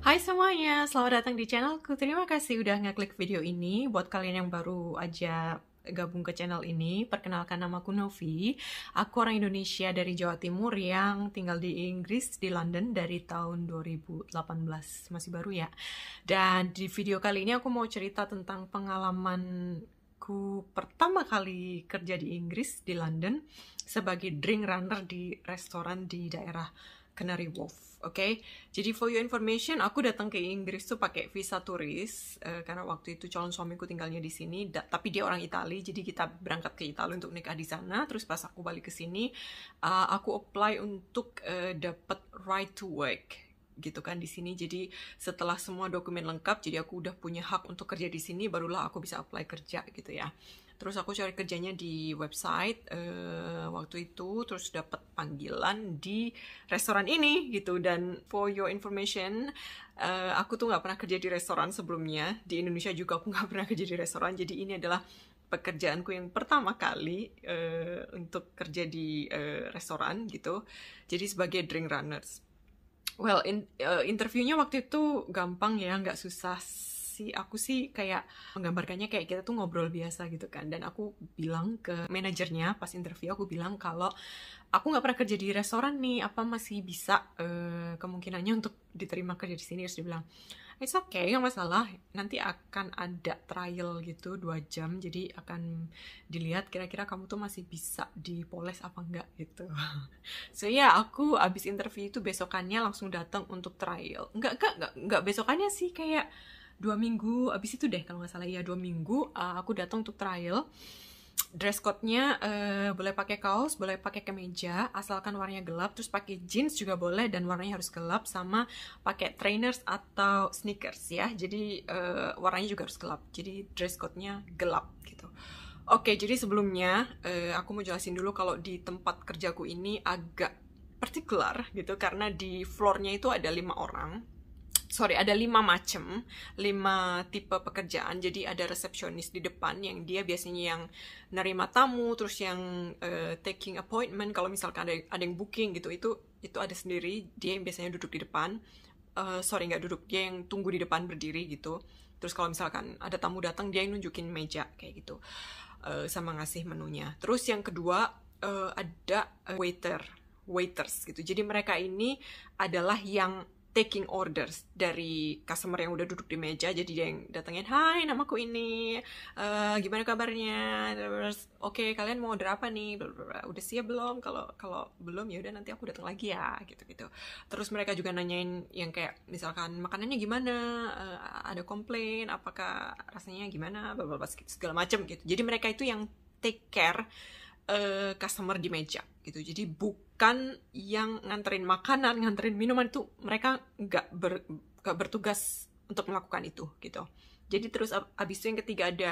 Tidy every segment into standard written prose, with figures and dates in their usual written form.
Hai semuanya, selamat datang di channelku. Terima kasih udah ngeklik video ini. Buat kalian yang baru aja gabung ke channel ini, perkenalkan namaku Novi. Aku orang Indonesia dari Jawa Timur yang tinggal di Inggris, di London dari tahun 2018. Masih baru ya. Dan di video kali ini aku mau cerita tentang pengalamanku pertama kali kerja di Inggris, di London, sebagai drink runner di restoran di daerah Canary Wharf. Oke, jadi for your information, aku datang ke Inggris tuh pakai visa turis karena waktu itu calon suamiku tinggalnya di sini, tapi dia orang Italia, jadi kita berangkat ke Italia untuk nikah di sana. Terus pas aku balik ke sini, aku apply untuk dapat right to work gitu kan di sini. Jadi setelah semua dokumen lengkap, jadi aku udah punya hak untuk kerja di sini, barulah aku bisa apply kerja gitu ya. Terus aku cari kerjanya di website waktu itu, terus dapat panggilan di restoran ini gitu. Dan for your information, aku tuh nggak pernah kerja di restoran sebelumnya. Di Indonesia juga aku nggak pernah kerja di restoran. Jadi ini adalah pekerjaanku yang pertama kali untuk kerja di restoran gitu. Jadi sebagai drink runners. Well, interviewnya waktu itu gampang ya, nggak susah sih. Aku sih kayak menggambarkannya kayak kita tuh ngobrol biasa gitu kan. Dan aku bilang ke manajernya pas interview, aku bilang kalau aku nggak pernah kerja di restoran nih, apa masih bisa kemungkinannya untuk diterima kerja di sini. Terus dia bilang, it's okay, nggak masalah. Nanti akan ada trial gitu 2 jam, jadi akan dilihat kira-kira kamu tuh masih bisa dipoles apa enggak gitu. So ya, aku abis interview itu besokannya langsung datang untuk trial. Enggak besokannya sih, kayak 2 minggu abis itu deh kalau nggak salah. Ya 2 minggu aku datang untuk trial. Dress code-nya boleh pakai kaos, boleh pakai kemeja, asalkan warnanya gelap. Terus pakai jeans juga boleh dan warnanya harus gelap, sama pakai trainers atau sneakers ya. Jadi warnanya juga harus gelap. Jadi dress code-nya gelap gitu. Oke, jadi sebelumnya aku mau jelasin dulu kalau di tempat kerjaku ini agak partikular gitu, karena di floor-nya itu ada 5 orang. Ada 5 macam, 5 tipe pekerjaan. Jadi ada resepsionis di depan yang dia biasanya yang nerima tamu, terus yang taking appointment. Kalau misalkan ada yang booking gitu, itu ada sendiri. Dia yang biasanya duduk di depan. Nggak duduk, dia yang tunggu di depan berdiri gitu. Terus kalau misalkan ada tamu datang, dia yang nunjukin meja kayak gitu, sama ngasih menunya. Terus yang kedua ada waiters gitu. Jadi mereka ini adalah yang taking orders dari customer yang udah duduk di meja. Jadi dia yang datengin, hai namaku ini, gimana kabarnya, oke kalian mau order apa nih, udah siap belum, kalau belum ya udah nanti aku datang lagi ya gitu. Terus mereka juga nanyain yang kayak misalkan makanannya gimana, ada komplain, apakah rasanya gimana, segala macam gitu. Jadi mereka itu yang take care customer di meja gitu. Jadi bukan yang nganterin makanan, nganterin minuman, itu mereka nggak bertugas untuk melakukan itu gitu. Jadi terus abis itu yang ketiga ada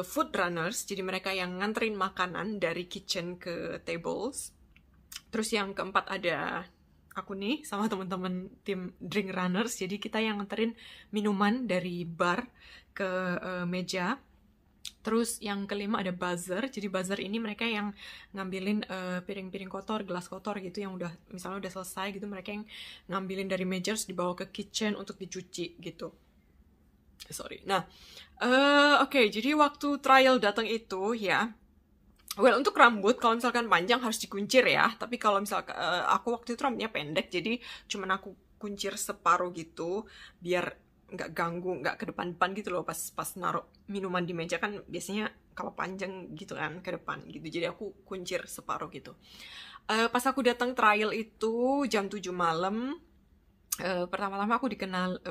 food runners. Jadi mereka yang nganterin makanan dari kitchen ke tables. Terus yang keempat ada aku nih sama teman-teman tim drink runners. Jadi kita yang nganterin minuman dari bar ke meja. Terus yang kelima ada buzzer. Jadi buzzer ini mereka yang ngambilin piring-piring kotor, gelas kotor gitu yang misalnya udah selesai gitu, mereka yang ngambilin dari meja terus dibawa ke kitchen untuk dicuci gitu. Nah, oke, jadi waktu trial datang itu ya, well, untuk rambut kalau misalkan panjang harus dikuncir ya. Tapi kalau misalkan aku waktu itu rambutnya pendek, jadi cuman aku kuncir separuh gitu biar nggak ganggu, nggak ke depan-depan gitu loh pas naruh minuman di meja. Kan biasanya kalau panjang gitu kan ke depan gitu, jadi aku kuncir separuh gitu. Pas aku datang trial itu jam 7 malam, pertama-tama aku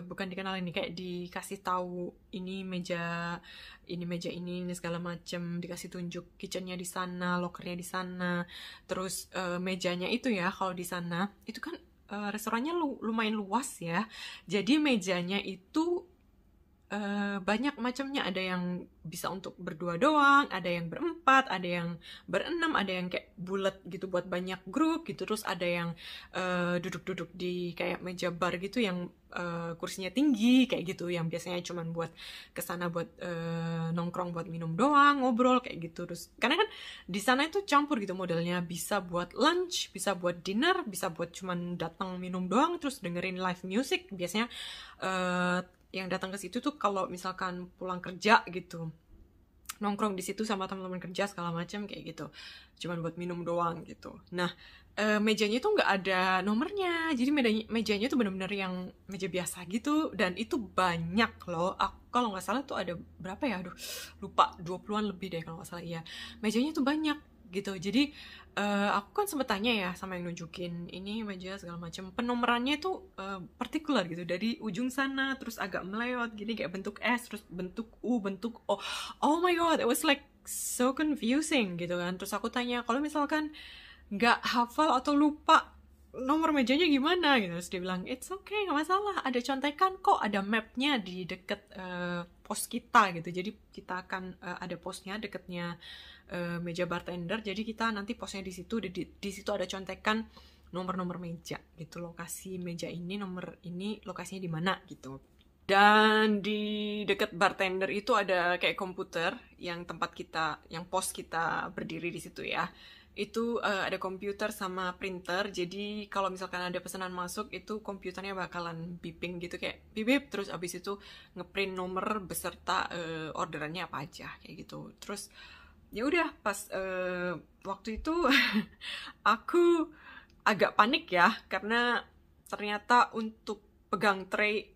bukan dikenal ini, kayak dikasih tahu ini meja ini segala macem, dikasih tunjuk kitchennya di sana, lokernya di sana. Terus mejanya itu ya, kalau di sana itu kan restorannya lumayan luas ya. Jadi mejanya itu banyak macamnya. Ada yang bisa untuk berdua doang, ada yang berempat, ada yang berenam, ada yang kayak bulat gitu buat banyak grup gitu. Terus ada yang duduk-duduk di kayak meja bar gitu yang kursinya tinggi kayak gitu, yang biasanya cuman buat kesana buat nongkrong, buat minum doang, ngobrol kayak gitu. Terus karena kan di sana itu campur gitu modelnya, bisa buat lunch, bisa buat dinner, bisa buat cuman datang minum doang terus dengerin live music. Biasanya yang datang ke situ tuh kalau misalkan pulang kerja gitu, nongkrong di situ sama teman-teman kerja segala macam kayak gitu, cuman buat minum doang gitu. Nah, mejanya tuh nggak ada nomornya, jadi mejanya tuh bener-bener yang meja biasa gitu, dan itu banyak loh. Aku kalau nggak salah tuh ada berapa ya, aduh lupa, 20-an lebih deh kalau nggak salah. Iya, mejanya tuh banyak gitu. Jadi aku kan sempet tanya ya sama yang nunjukin ini meja segala macam, penomorannya itu partikular gitu, dari ujung sana terus agak melewat gini kayak bentuk S, terus bentuk U, bentuk O. Oh my god, it was like so confusing gitu kan. Terus aku tanya, kalau misalkan nggak hafal atau lupa nomor mejanya gimana gitu. Terus dia bilang, it's okay, nggak masalah, ada contekan kok, ada mapnya di deket pos kita gitu. Jadi kita akan ada posnya deketnya meja bartender, jadi kita nanti posnya di situ. Di situ ada contekan nomor-nomor meja gitu, lokasi meja ini, nomor ini lokasinya di mana gitu. Dan di deket bartender itu ada kayak komputer yang tempat kita, yang pos kita berdiri di situ ya. Itu ada komputer sama printer, jadi kalau misalkan ada pesanan masuk itu komputernya bakalan beeping gitu, kayak bip, terus abis itu ngeprint nomor beserta orderannya apa aja kayak gitu. Terus ya udah pas waktu itu aku agak panik ya, karena ternyata untuk pegang tray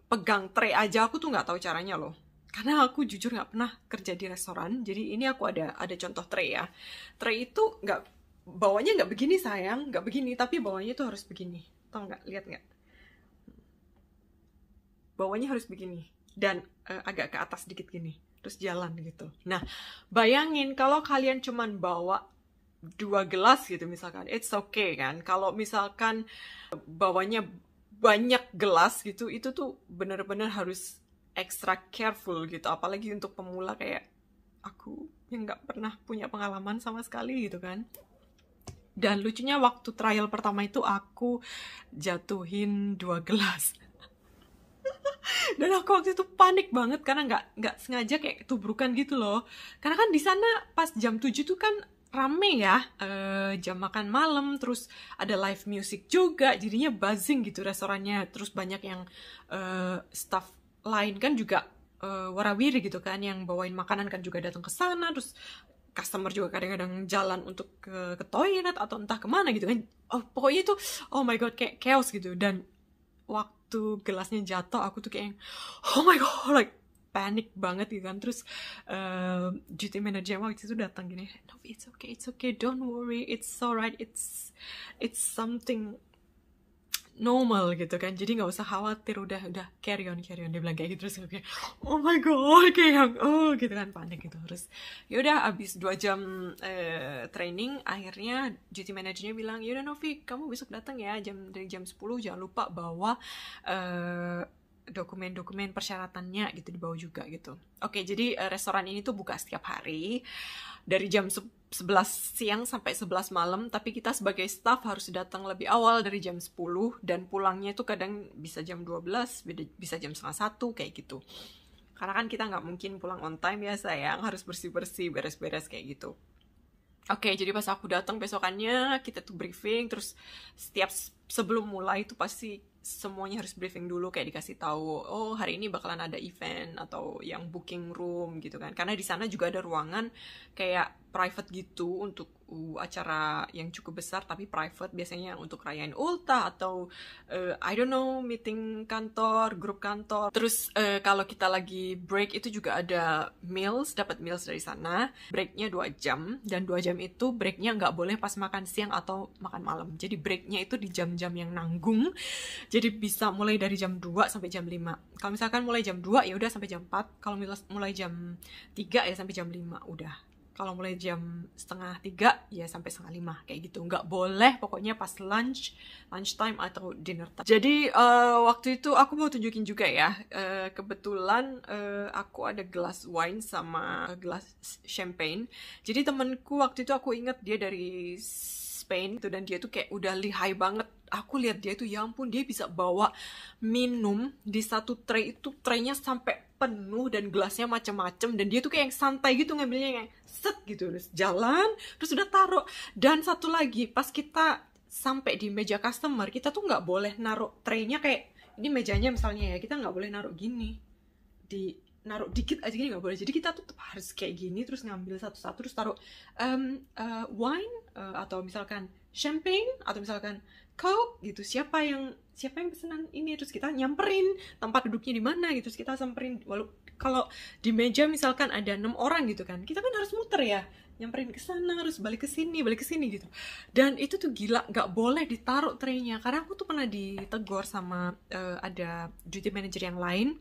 aja aku tuh nggak tahu caranya loh, karena aku jujur nggak pernah kerja di restoran. Jadi ini aku ada contoh tray ya. Tray itu bawahnya nggak begini sayang, nggak begini, tapi bawahnya tuh harus begini, tau nggak, lihat nggak, bawahnya harus begini dan agak ke atas dikit gini, terus jalan gitu. Nah, bayangin kalau kalian cuman bawa 2 gelas gitu misalkan, it's okay kan. Kalau misalkan bawanya banyak gelas gitu, itu tuh bener-bener harus extra careful gitu, apalagi untuk pemula kayak aku yang nggak pernah punya pengalaman sama sekali gitu kan. Dan lucunya waktu trial pertama itu aku jatuhin 2 gelas. Dan aku waktu itu panik banget karena nggak sengaja kayak ketubrukan gitu loh. Karena kan di sana pas jam 7 tuh kan rame ya, jam makan malam, terus ada live music juga, jadinya buzzing gitu restorannya. Terus banyak yang staff lain kan juga warawiri gitu kan, yang bawain makanan kan juga datang ke sana. Terus customer juga kadang-kadang jalan untuk ke toilet atau entah kemana gitu kan. Oh, pokoknya itu oh my god, kayak chaos gitu. Dan waktu gelasnya jatuh aku tuh kayak oh my god, like panik banget gitu kan. Terus duty manager waktu itu datang gini, no, it's okay, don't worry, it's alright, it's something normal gitu kan, jadi nggak usah khawatir, udah carry on, dia bilang kayak gitu. Terus kayak oh my god, kayak yang gitu kan, panik gitu. Terus yaudah abis 2 jam training, akhirnya duty managernya bilang, yaudah Novi, kamu besok datang ya dari jam 10, jangan lupa bawa dokumen-dokumen persyaratannya gitu, dibawa juga gitu. Oke, jadi restoran ini tuh buka setiap hari dari jam 11 siang sampai 11 malam, tapi kita sebagai staff harus datang lebih awal dari jam 10, dan pulangnya itu kadang bisa jam 12, bisa jam setengah 1 kayak gitu. Karena kan kita nggak mungkin pulang on time ya sayang, harus bersih-bersih, beres-beres kayak gitu. Oke, jadi pas aku datang besokannya, kita tuh briefing, terus setiap sebelum mulai itu pasti semuanya harus briefing dulu, kayak dikasih tahu, oh hari ini bakalan ada event atau yang booking room gitu kan. Karena di sana juga ada ruangan kayak private gitu untuk acara yang cukup besar, tapi private, biasanya untuk rayain ultah atau I don't know, meeting kantor, grup kantor. Terus kalau kita lagi break itu juga ada meals, dapat meals dari sana. Breaknya 2 jam, dan 2 jam itu breaknya nggak boleh pas makan siang atau makan malam. Jadi breaknya itu di jam-jam yang nanggung. Jadi bisa mulai dari jam 2 sampai jam 5. Kalau misalkan mulai jam 2 ya udah sampai jam 4. Kalau mulai jam 3 ya sampai jam 5 udah. Kalau mulai jam 2:30 ya sampai 2:30 kayak gitu. Nggak boleh pokoknya pas lunch time atau dinner time. Jadi waktu itu aku mau tunjukin juga ya. Kebetulan aku ada gelas wine sama gelas champagne. Jadi temenku waktu itu aku inget dia dari Spain tuh, dan dia tuh kayak udah lihai banget. Aku lihat dia tuh, ya ampun, dia bisa bawa minum di satu tray itu, traynya sampai penuh dan gelasnya macem-macem, dan dia tuh kayak yang santai gitu ngambilnya, kayak set gitu, terus jalan, terus udah taruh. Dan satu lagi, pas kita sampai di meja customer, kita tuh nggak boleh naruh traynya kayak ini mejanya misalnya ya, kita nggak boleh naruh gini, naruh dikit aja gini nggak boleh. Jadi kita tuh tetap harus kayak gini, terus ngambil satu-satu, terus taruh wine atau misalkan champagne atau misalkan Coke gitu. Siapa yang pesanan ini, terus kita nyamperin tempat duduknya di mana gitu, terus kita samperin. Walau kalau di meja misalkan ada 6 orang gitu kan, kita kan harus muter ya, nyamperin ke sana, harus balik ke sini gitu. Dan itu tuh gila, nggak boleh ditaruh traynya. Karena aku tuh pernah ditegur sama ada duty manager yang lain.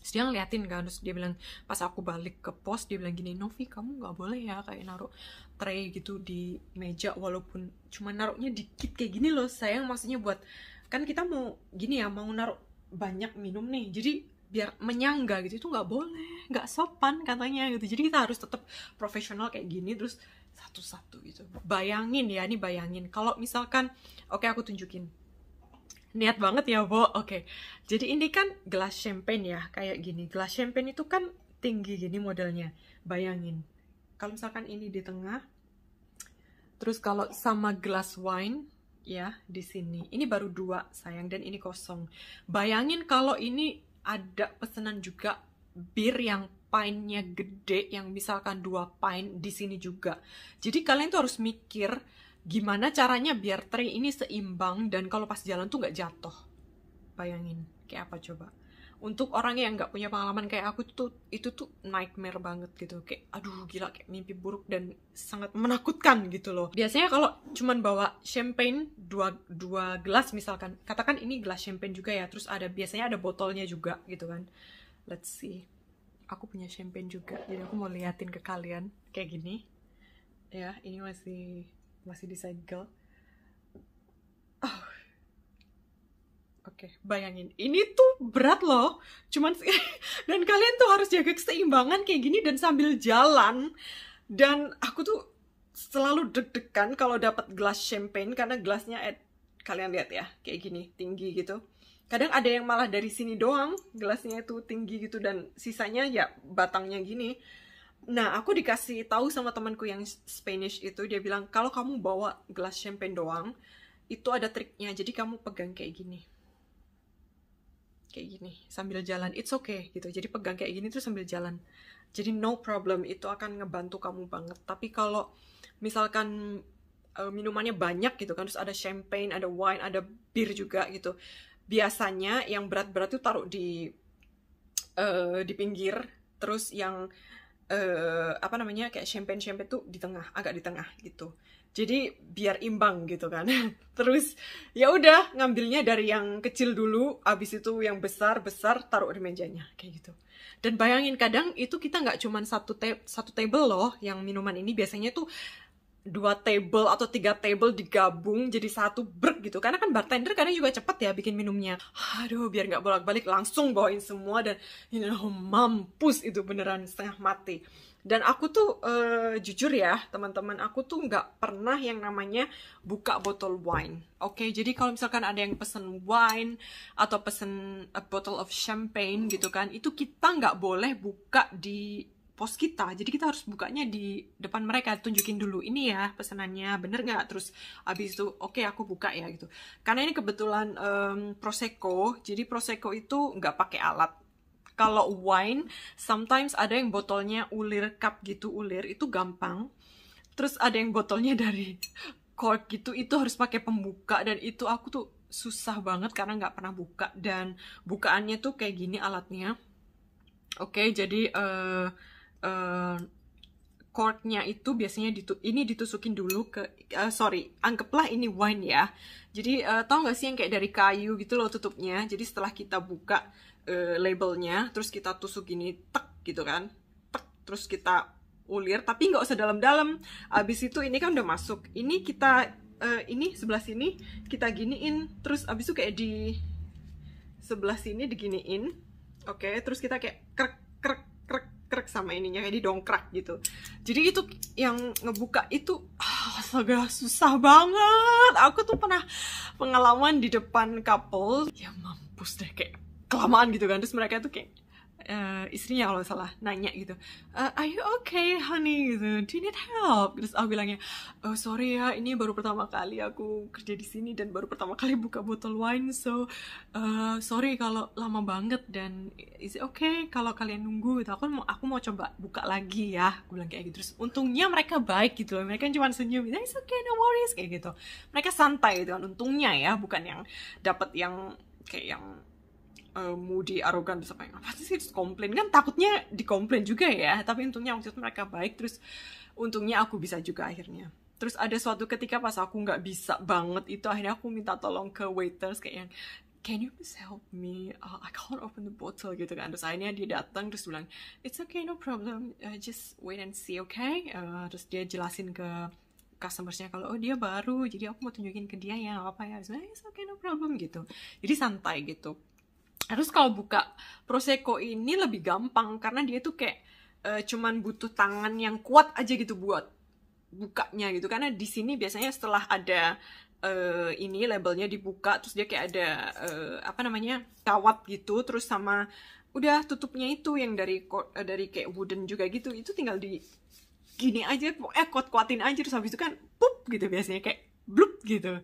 Terus dia ngeliatin kan, terus dia bilang, pas aku balik ke pos, dia bilang gini, Novi, kamu nggak boleh ya kayak naruh tray gitu di meja, walaupun cuma naruhnya dikit kayak gini loh, sayang. Maksudnya buat, kan kita mau gini ya, mau naruh banyak minum nih, jadi biar menyangga gitu, itu nggak boleh, nggak sopan katanya gitu. Jadi kita harus tetap profesional kayak gini, terus satu-satu gitu. Bayangin ya, ini bayangin kalau misalkan, oke aku tunjukin. Niat banget ya, Bo. Oke. Jadi ini kan gelas champagne ya, kayak gini. Gelas champagne itu kan tinggi gini modelnya. Bayangin. Kalau misalkan ini di tengah, terus kalau sama gelas wine ya di sini. Ini baru 2 sayang, dan ini kosong. Bayangin kalau ini ada pesanan juga bir yang pintnya gede, yang misalkan 2 pint di sini juga. Jadi kalian tuh harus mikir gimana caranya biar tray ini seimbang dan kalau pas jalan tuh nggak jatuh. Bayangin, kayak apa coba? Untuk orang yang nggak punya pengalaman kayak aku tuh, itu tuh nightmare banget gitu. Kayak, aduh gila, kayak mimpi buruk dan sangat menakutkan gitu loh. Biasanya kalau cuman bawa champagne, dua gelas misalkan, katakan ini gelas champagne juga ya, terus biasanya ada botolnya juga gitu kan. Let's see. Aku punya champagne juga, jadi aku mau liatin ke kalian. Kayak gini. Ya, ini masih disegel. Oh. Oke, bayangin. Ini tuh berat loh. Dan kalian tuh harus jaga keseimbangan kayak gini dan sambil jalan. Dan aku tuh selalu deg-degan kalau dapat gelas champagne, karena gelasnya kalian lihat ya, kayak gini, tinggi gitu. Kadang ada yang malah dari sini doang, gelasnya itu tinggi gitu, dan sisanya ya batangnya gini. Nah, aku dikasih tahu sama temanku yang Spanish itu, dia bilang, kalau kamu bawa gelas champagne doang, itu ada triknya, jadi kamu pegang kayak gini. Kayak gini, sambil jalan, it's okay gitu. Jadi pegang kayak gini terus sambil jalan. Jadi no problem, itu akan ngebantu kamu banget. Tapi kalau misalkan minumannya banyak gitu kan, terus ada champagne, ada wine, ada bir juga gitu. Biasanya yang berat-berat tuh taruh di pinggir, terus yang kayak champagne tuh di tengah, agak di tengah gitu. Jadi biar imbang gitu kan. Terus ya udah ngambilnya dari yang kecil dulu, abis itu yang besar taruh di mejanya kayak gitu. Dan bayangin, kadang itu kita nggak cuma satu table loh yang minuman ini, biasanya tuh 2 table atau 3 table digabung jadi satu brek gitu. Karena kan bartender kadang juga cepet ya bikin minumnya. Aduh, biar nggak bolak-balik langsung bawain semua, dan mampus itu beneran setengah mati. Dan aku tuh jujur ya teman-teman, aku tuh nggak pernah yang namanya buka botol wine. Oke, jadi kalau misalkan ada yang pesen wine atau pesen a bottle of champagne gitu kan, itu kita nggak boleh buka di pos kita. Jadi kita harus bukanya di depan mereka, tunjukin dulu, ini ya pesanannya, bener nggak? Terus abis itu oke, aku buka ya gitu. Karena ini kebetulan prosecco, jadi prosecco itu nggak pakai alat. Kalau wine, sometimes ada yang botolnya ulir cup gitu, ulir, itu gampang. Terus ada yang botolnya dari cork gitu, itu harus pakai pembuka, dan itu aku tuh susah banget karena nggak pernah buka, dan bukaannya tuh kayak gini alatnya. Oke, jadi corknya itu biasanya ini ditusukin dulu ke anggaplah ini wine ya. Jadi tau gak sih yang kayak dari kayu gitu loh tutupnya. Jadi setelah kita buka labelnya, terus kita tusuk gini, tek gitu kan, tek, terus kita ulir, tapi nggak usah dalam-dalam. Abis itu ini kan udah masuk, ini kita ini sebelah sini kita giniin, terus abis itu kayak di sebelah sini diginiin, oke, terus kita kayak krek krek krek krek sama ininya kayak didongkrak gitu. Jadi itu yang ngebuka itu astaga susah banget. Aku tuh pernah pengalaman di depan couple, ya mampus deh, kayak kelamaan gitu kan. Terus mereka tuh kayak istrinya kalau salah nanya gitu, are you okay honey, gitu, do you need help? Terus aku bilangnya, oh sorry ya, ini baru pertama kali aku kerja di sini dan baru pertama kali buka botol wine, so sorry kalau lama banget, dan is it okay kalau kalian nunggu gitu, aku mau coba buka lagi ya, aku bilang kayak gitu. Terus untungnya mereka baik gitu, mereka cuma senyum, it's okay no worries kayak gitu, mereka santai gitu kan, untungnya ya, bukan yang dapat yang kayak yang moody, arogan, terus apa yang apa sih, terus komplain kan, takutnya dikomplain juga ya. Tapi untungnya waktu itu mereka baik, terus untungnya aku bisa juga akhirnya. Terus ada suatu ketika pas aku nggak bisa banget itu, akhirnya aku minta tolong ke waiters kayak yang, can you please help me, I can't open the bottle gitu kan. Terus akhirnya dia datang terus bilang, it's okay no problem, just wait and see, okay. Terus dia jelasin ke customersnya kalau oh dia baru, jadi aku mau tunjukin ke dia ya apa ya, it's okay no problem gitu, jadi santai gitu. Terus kalau buka prosecco ini lebih gampang karena dia tuh kayak cuman butuh tangan yang kuat aja gitu buat bukanya gitu. Karena di sini biasanya setelah ada ini labelnya dibuka, terus dia kayak ada apa namanya, kawat gitu, terus sama udah tutupnya itu yang dari kayak wooden juga gitu, itu tinggal di gini aja, kuat-kuatin aja, terus habis itu kan pup gitu biasanya kayak blup gitu.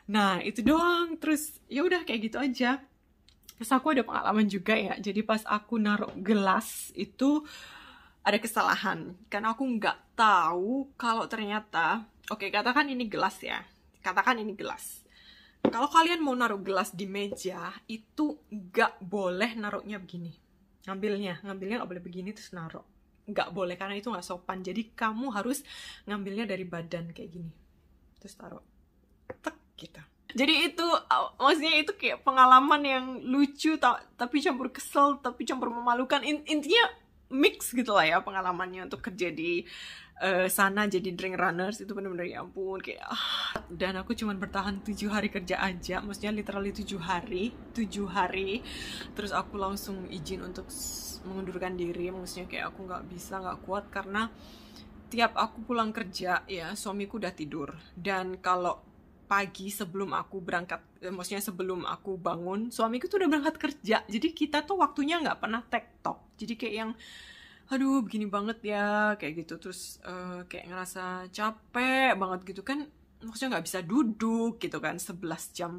Nah itu doang, terus ya udah kayak gitu aja. Terus aku ada pengalaman juga ya, jadi pas aku naruh gelas itu ada kesalahan, karena aku nggak tahu kalau ternyata, oke, katakan ini gelas ya, katakan ini gelas. Kalau kalian mau naruh gelas di meja, itu nggak boleh naruhnya begini. Ngambilnya nggak boleh begini terus naruh. Nggak boleh, karena itu nggak sopan. Jadi kamu harus ngambilnya dari badan kayak gini. Terus taruh. Tek, gitu. Jadi itu, maksudnya itu kayak pengalaman yang lucu, tapi campur kesel, tapi campur memalukan. Intinya mix gitu lah ya pengalamannya untuk kerja di sana jadi drink runners. Itu bener-bener ya ampun kayak dan aku cuma bertahan 7 hari kerja aja, maksudnya literally 7 hari. Terus aku langsung izin untuk mengundurkan diri, maksudnya kayak aku nggak kuat, karena tiap aku pulang kerja ya suamiku udah tidur, dan kalau pagi sebelum aku berangkat, maksudnya sebelum aku bangun, suamiku tuh udah berangkat kerja. Jadi kita tuh waktunya nggak pernah tektok. Jadi kayak yang, aduh begini banget ya, kayak gitu. Terus kayak ngerasa capek banget gitu kan. Maksudnya nggak bisa duduk gitu kan, 11 jam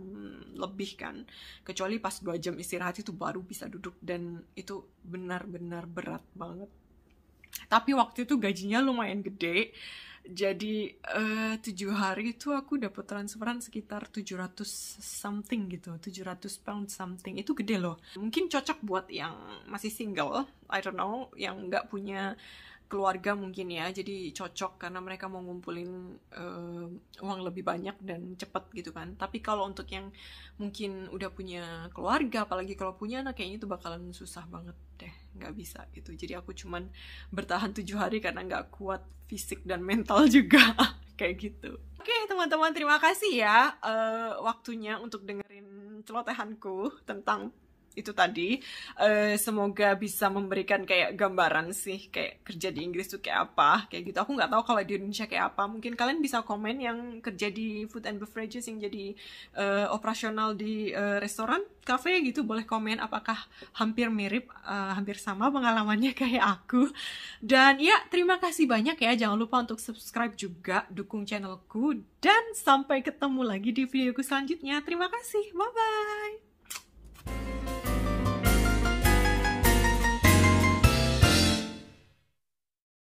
lebih kan. Kecuali pas 2 jam istirahat itu baru bisa duduk. Dan itu benar-benar berat banget. Tapi waktu itu gajinya lumayan gede. Jadi 7 hari itu aku dapat transferan sekitar 700 something gitu, 700 pound something. Itu gede loh. Mungkin cocok buat yang masih single, I don't know, yang nggak punya keluarga mungkin ya. Jadi cocok karena mereka mau ngumpulin uang lebih banyak dan cepet gitu kan. Tapi kalau untuk yang mungkin udah punya keluarga, apalagi kalau punya anak, kayaknya itu bakalan susah banget deh, nggak bisa gitu. Jadi aku cuman bertahan 7 hari karena nggak kuat fisik dan mental juga kayak gitu. Oke teman-teman, terima kasih ya waktunya untuk dengerin celotehanku tentang itu tadi. Semoga bisa memberikan kayak gambaran sih kayak kerja di Inggris tuh kayak apa, kayak gitu. Aku nggak tahu kalau di Indonesia kayak apa. Mungkin kalian bisa komen yang kerja di food and beverages, yang jadi operasional di restoran, cafe gitu, boleh komen apakah hampir mirip, hampir sama pengalamannya kayak aku. Dan ya, terima kasih banyak ya. Jangan lupa untuk subscribe juga, dukung channelku, dan sampai ketemu lagi di videoku selanjutnya. Terima kasih, bye-bye.